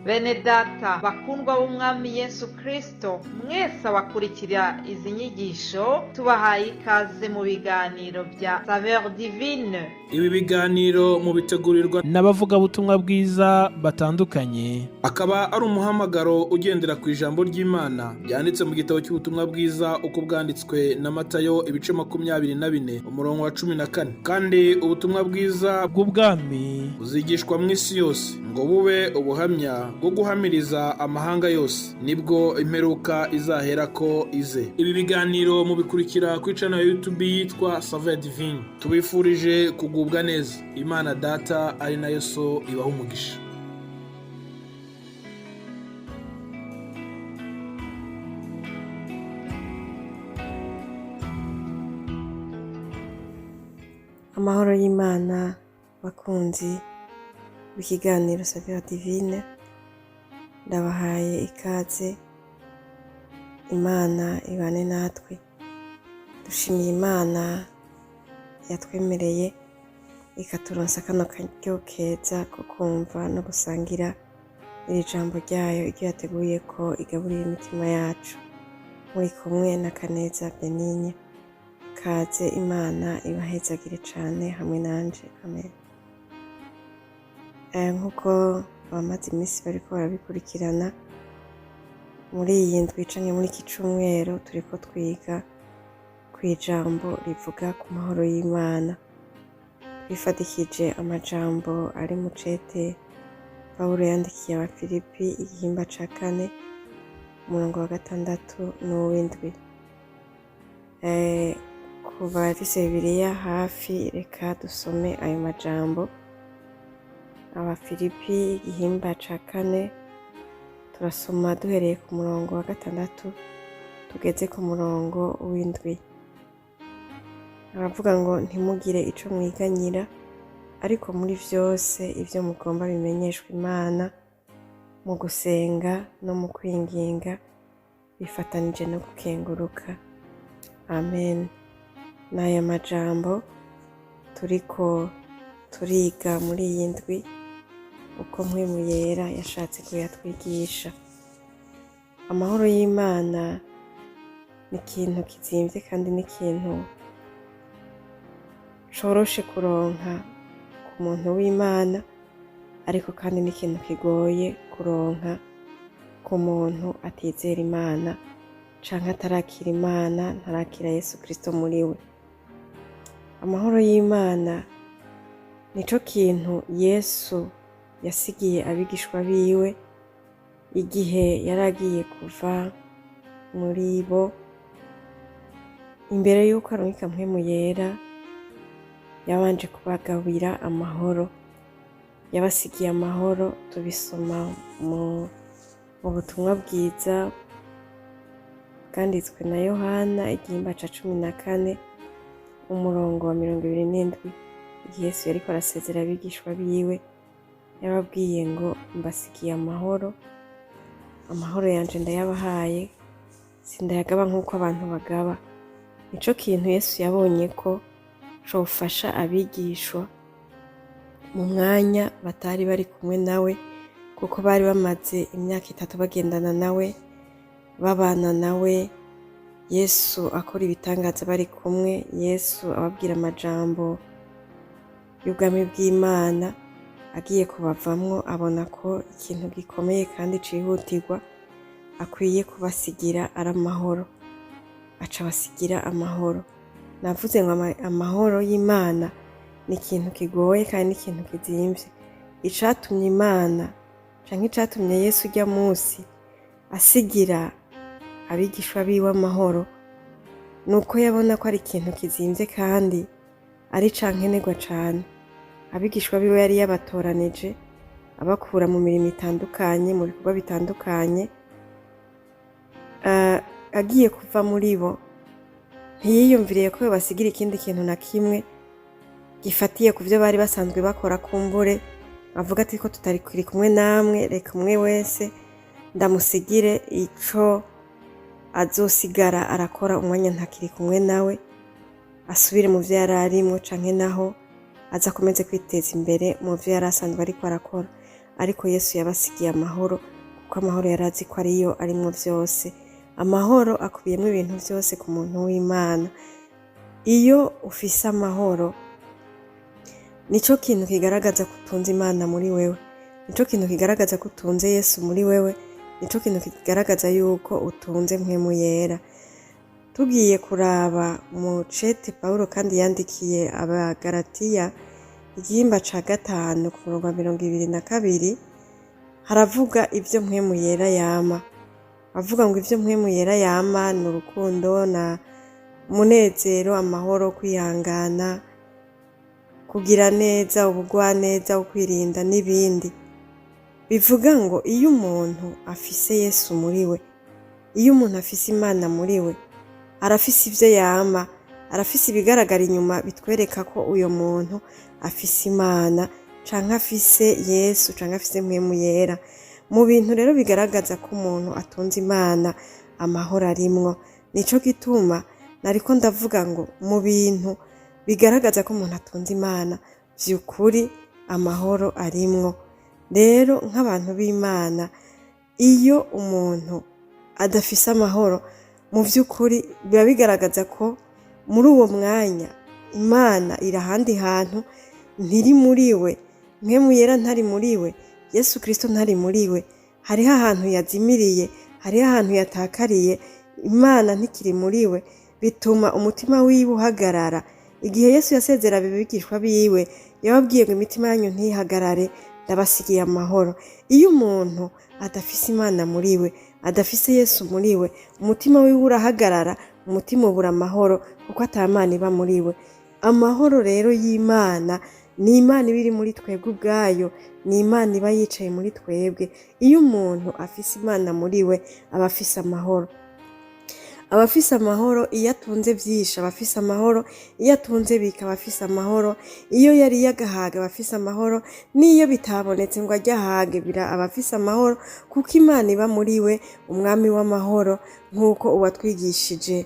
Bene data bakundwa b'umwami Yesu Kristo, mwese abakurikira izi nyigisho tubahaye ikaze mu biganiro bya Saveur Divine. Ibi biganiro mu bitegurirwa n'abavugabutumwa bwiza batandukanye, akaba ari umuhamagaro ugendera ku ijambo ry'Imana byanditse mu gitabo cy'ubutumwa bwiza uko bwanditswe na Matayo ibice 24 umurongo wa 14. Kandi ubutumwa bwiza bw'ubwami buzigishwa mu isi yose ngo bube ubuhamya bwo guhamiriza amahanga yose, nibwo imperuka izahera ko ize. Ibi biganiro mubikurikira ku channel ya YouTube yitwa Saveur Divine. Tubifurije kugubwa neza. Imana Data ari nayo So ibaha umugisha. Amahoro y'Imana bakunzi b'ikiganiro Saveur Divine, ndabahaye ikaze. Imana ibane natwe. Dushimiye Imana yatwemereye ikaturonsa kano karyo keza ko kumva no gusangira iri jambo ryayo, iryo yateguye ko igaburira imitima yacu. Muri kumwe na Kaneza Benigne. Kaze, Imana ibahezagire cane hamwe nanje. Amen. Nkuko abamaze iminsi bariko barabikurikirana, muri iyi ndwi canke muri iki cumweru turiko twiga kw'ijambo rivuga ku mahoro y'Imana. Twifatikije amajambo ari mu cete Pawulo yandikiye Abafilipi igihimba ca 4 umurongo wa 6 n'uw'indwi. Ku bafise Bibiliya hafi, reka dusome ayo majambo. Abafilipi igihimba ca 4 turasoma duhereye ku murongo wa 6 tugeze ku murongo w'indwi. Aravuga ngo ntimugire ico mwiganyira, ariko muri vyose ivyo mugomba bimenyeshwe Imana mu gusenga no mu kwinginga bifatanije no gukenguruka. Amen. N'aya majambo turiko turiga muri iyi ndwi uko Mpwemu Yera yashatse kuyatwigisha. Amahoro y'Imana ni ikintu kizimvye kandi ni ikintu coroshe kuronka ku muntu w'Imana, ariko kandi ni ikintu kigoye kuronka ku muntu atizera Imana canke atarakira Imana, ntarakira Yesu Kristo muri we. Amahoro y'Imana nico kintu Yesu yasigiye abigishwa biwe igihe yaragiye kuva muri bo. Imbere yuko aronka Mpwemu Yera yabanje kubagabira amahoro, yabasigiye amahoro. Tubisoma mu butumwa bwiza bwanditswe na Yohana igihimba ca 14 umurongo wa 27. Igihe Yesu yariko arasezera abigishwa biwe yababwiye ngo mbasigiye amahoro, amahoro yanje ndayabahaye, sindayagaba nk'uko abantu bagaba. Nico kintu Yesu yabonye ko cofasha abigishwa mu mwanya batari bari kumwe nawe, kuko bari bamaze imyaka 3 bagendana nawe, babana nawe, Yesu akora ibitangaza bari kumwe, Yesu ababwira amajambo y'ubwami bw'Imana. Agiye kubavamwo abona ko ikintu gikomeye kandi cihutirwa akwiye kubasigira ari amahoro, aca basigira amahoro. Navuze ngo amahoro y'Imana ni ikintu kigoye kandi ni ikintu kizimvye. Icatumye Imana canke icatumye Yesu urya musi asigira abigishwa biwe amahoro, nuko yabona ko ari ikintu kizimvye kandi ari cankenerwa cane. Abigishwa biwe yari yabatoranije abakura mu mirimo itandukanye, mu bikorwa bitandukanye. Agiye kuva muri bo ntiyiyumviriye ko basigira ikindi kintu na kimwe gifatiye ku byo bari basanzwe bakora. Kumbure avuga ati ko tutari kuri kumwe namwe, reka umwe wese ndamusigire ico azosigara arakora umwanya ntakiri kumwe nawe, asubire mu vyo yari arimwo, canke naho aza akomeze kwiteza imbere mu vyo yari asanzwe ariko arakora. ariko Yesu yabasigiye amahoro kuko amahoro yari azi ko ariyo arimwo vyose. Amahoro akubiyemwo ibintu vyose ku muntu w'Imana. Iyo ufise amahoro, nico kintu kigaragaza ko utunze Imana muri wewe, nico kintu kigaragaza ko utunze Yesu muri wewe, nico kintu kigaragaza yuko utunze mpwemu yera. Tugiye kuraba mu cete Pawulo kandi yandikiye Abagalatiya igihimba ca 5 ku murongo wa 22 haravuga ivyo mpwemu yera yama. Avuga ngo ivyo mpwemu yera yama ni urukundo, na umunezero, amahoro, kwihangana, kugira neza, ubugwaneza, ukwirinda n'ibindi. Bivuga ngo iyo umuntu afise Yesu muri we, iyo umuntu afise Imana muri we, arafise ivyo yama, arafise ibigaragara inyuma bitwereka ko uyo muntu afise Imana canke afise Yesu canke afise mpwemu yera. Mu bintu rero bigaragaza ko umuntu atunze Imana, amahoro arimwo. Nico gituma nariko ndavuga ngo mu bintu bigaragaza ko umuntu atunze Imana, vy'ukuri amahoro arimwo. Rero nk'abantu b'Imana, iyo umuntu adafise amahoro, mu vy'ukuri biba bigaragaza ko muri uwo mwanya Imana iri ahandi hantu, ntiri muri we, mpwemu yera ntari muri we, Yesu Kristo ntari muri we, hariho ahantu yazimiriye, hariho ahantu yatakariye, Imana ntikiri muri we, bituma umutima wiwe uhagarara. Igihe Yesu yasezera abigishwa biwe, yababwiye ngo imitima yanyu ntihagarare, ndabasigiye amahoro. Iyo umuntu adafise Imana muri we, adafise Yesu muri we, umutima wiwe urahagarara, umutima ubura amahoro kuko ata Mana iba muri we. Amahoro rero y'Imana ni Imana iba iri muri twebwe ubwayo, ni Imana iba yicaye muri twebwe. Iyo umuntu afise Imana muri we, aba afise amahoro. Abafise amahoro iyo atunze vyinshi, abafise amahoro iyo atunze bika, abafise amahoro iyo yari yagahaga, abafise amahoro niyo bitabonetse ngo ajyahage bira, abafise amahoro kuko Imana iba muri we, umwami w'amahoro, nk'uko uwatwigishije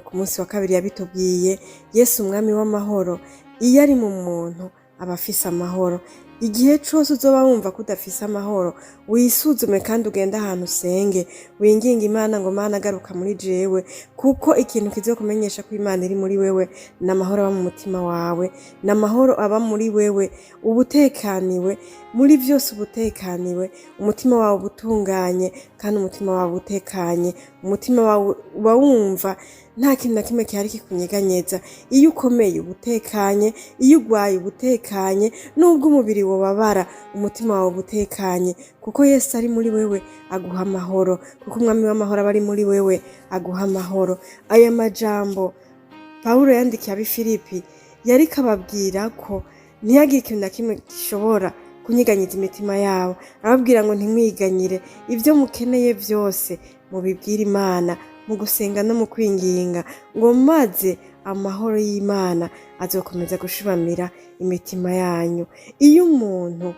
ku munsi wa kabiri yabitubwiye. Yesu umwami w'amahoro iyo ari mu muntu aba afise amahoro. Igihe cose uzoba wumva ko udafise amahoro, wisuzume kandi ugende ahantu usenge, winginge Imana ngo Mana agaruka muri jewe, kuko ikintu kizokumenyesha ko Imana iri muri wewe n'amahoro aba mu mutima wawe, n'amahoro aba muri wewe, ubutekaniwe muri vyose, ubutekaniwe, umutima wawe ubutunganye kandi umutima wawe utekanye, umutima wawe uba wumva nta kintu na kimwe kihari kikunyeganyeza. Iyo ukomeye ubutekanye, iyo ugwaye ubutekanye, nubwo umubiri wobabara umutima wawe ubutekanye, kuko Yesu ari muri wewe aguha amahoro, kuko umwami w'amahoro aba ari muri wewe aguha amahoro. Aya majambo Pawulo yandikiye ab'Ifilipi yariko ababwira ko ntihagire ikintu na kimwe gishobora kunyiganyiza imitima yabo. Arababwira ngo ntimwiganyire, ivyo mukeneye vyose mubibwire Imana mu gusenga no mu kwinginga, ngo maze amahoro y'Imana azokomeza gushibamira imitima yanyu. Iyo umuntu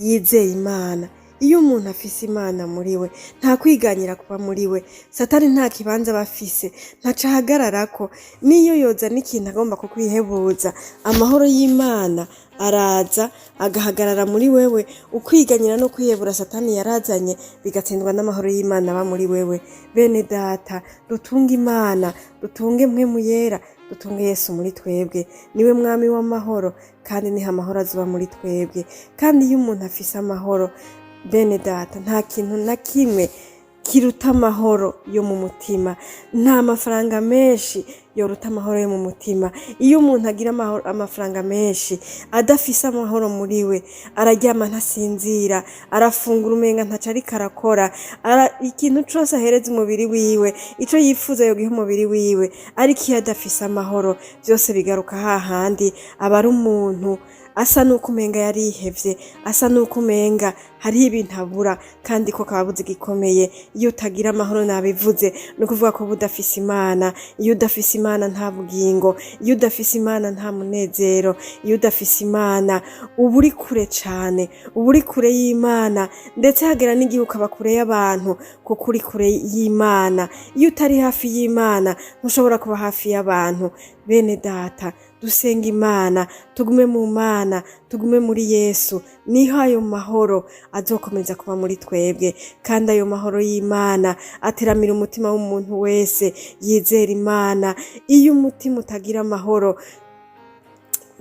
yizeye Imana, iyo umuntu afise Imana muri we, nta kwiganyira kuba muri we. Satani nta kibanza bafise, ntaca ahagararako. Niyo yoza n'ikintu agomba kukwihebuza, amahoro y'Imana araza agahagarara muri wewe. Ukwiganyira no kwihebura Satani yarazanye bigatsindwa n'amahoro y'Imana aba muri wewe. Bene data, dutunge Imana, dutunge mpwemu yera, dutunge Yesu muri twebwe, niwe mwami w'amahoro kandi niho amahoro azoba muri twebwe. Kandi iyo umuntu afise amahoro, bene data, nta kintu na kimwe kiruta amahoro yo mu mutima, nta mafaranga menshi yoruta amahoro yo mu mutima. Iyo umuntu agira amafaranga menshi adafise amahoro muri we, araryama ntasinzira, arafungura umenga ntaco ariko arakora, ikintu cose ahereza umubiri wiwe, ico yifuza yogiha umubiri wiwe. Ariko iyo adafise amahoro, vyose bigaruka hahandi, aba ari umuntu asa nuko umenga yarihevye, asa nuko umenga hariho ibintu abura kandi ko kababuze gikomeye. Iyo utagira amahoro nabivuze no kuvuga ko budafise Imana. Iyo udafise Imana nta bugingo, iyo udafise Imana nta munezero, iyo udafise Imana uba uri kure cane, uba uri kure y'Imana, ndetse hagera n'igihe ukaba kure y'abantu kuko uri kure y'Imana. Iyo utari hafi y'Imana ntushobora kuba hafi y'abantu. Bene data, dusenga Imana, tugume mu Mana, tugume muri Yesu, niho ayo mahoro azokomeza kuba muri twebwe. Kandi ayo mahoro y'Imana ateramira umutima w'umuntu wese yizera Imana. Iyo umutima utagira amahoro,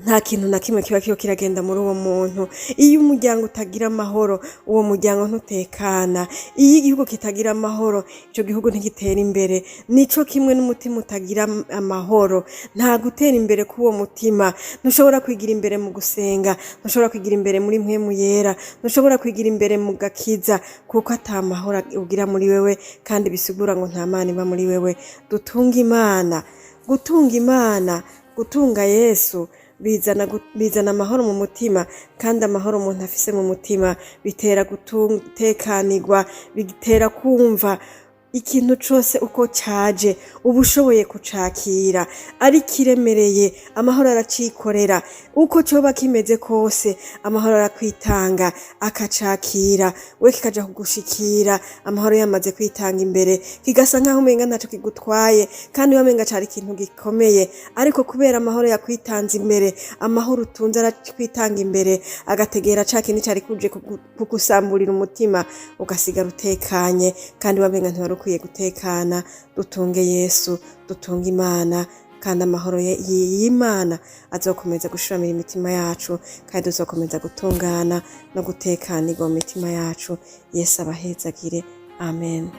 nta kintu na kimwe kiba kiragenda muri uwo muntu. Iyo umuryango utagira amahoro, uwo muryango ntutekana. Iyo igihugu kitagira amahoro, ico gihugu ntigitera imbere. Nico kimwe n'umutima utagira amahoro, nta gutera imbere k'uwo mutima. Ntushobora kwigira imbere mu gusenga, ntushobora kwigira imbere muri mpwemu yera, ntushobora kwigira imbere mu gakiza, kuko ata mahoro ugira muri wewe, kandi bisigura ngo nta Mana iba muri wewe. Dutunga Imana. Gutunga Imana, gutunga Yesu bizana amahoro mu mutima, kandi amahoro umuntu afise mu mutima bitera gutekanirwa, bitera kumva ikintu cose uko caje uba ushoboye kucakira. Ari kiremereye, amahoro aracikorera. Uko coba kimeze kose, amahoro arakwitanga akacakira, we kikaja kugushikira. Amahoro yamaze kwitanga imbere, kigasa nkaho umenga ntaco kigutwaye, kandi wamenga cari ikintu gikomeye. Ariko kubera amahoro yakwitanze imbere, amahoro utunze arakwitanga imbere, agategera ca kintu cari kuje kugusamburira umutima, ugasigara utekanye, kandi wamenga ntiwari ukwiye gutekana. Dutunge Yesu, dutunge Imana, kandi amahoro y'Imana azokomeza gushiramira imitima yacu, kandi tuzokomeza gutungana no gutekanirwa mu mitima yacu. Yesu abahezagire. Amen.